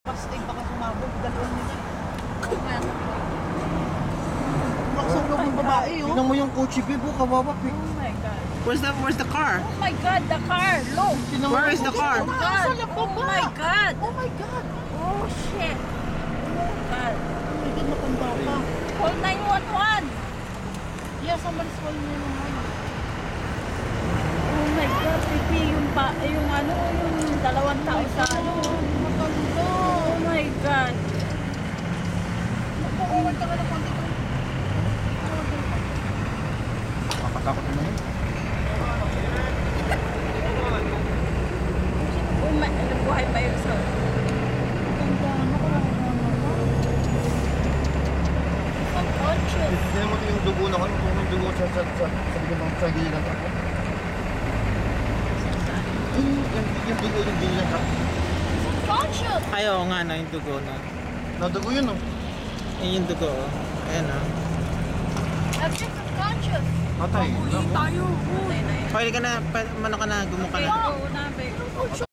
Pastig baka sumabog, dalawang nila. Laksan loob ng babae, oh. Tingnan mo yung kotse, Bebo, kawawa, Oh my God. Where's the car? Oh my God, the car. Look. Where is the car? Oh my God. Oh my God. Oh my God! Oh shit. Oh God. May God, matanda pa. Call 911. Yeah, somebody's calling me naman. Oh my God, pipi yung yung dalawang tao sa ano. Matanda. Oh my God. Magpapawal ka na konti. Makatakot na yun. Oh my, buhay pa yun sa... Matanda na, kawawa naman. Unconscious. Tingnan mo yung dugo na kung yung dugo sa likod ng sa gilid ng truck. Yung dugo yung gilid ng truck. Unconscious. Ay, oo nga na, yung dugo na. Nadugo yun, oh. Ayun yung dugo, oh. Ayan, oh. I'm just unconscious. Patay. Patay na yun. Pwede ka na, gumuka na. Oo, nabi.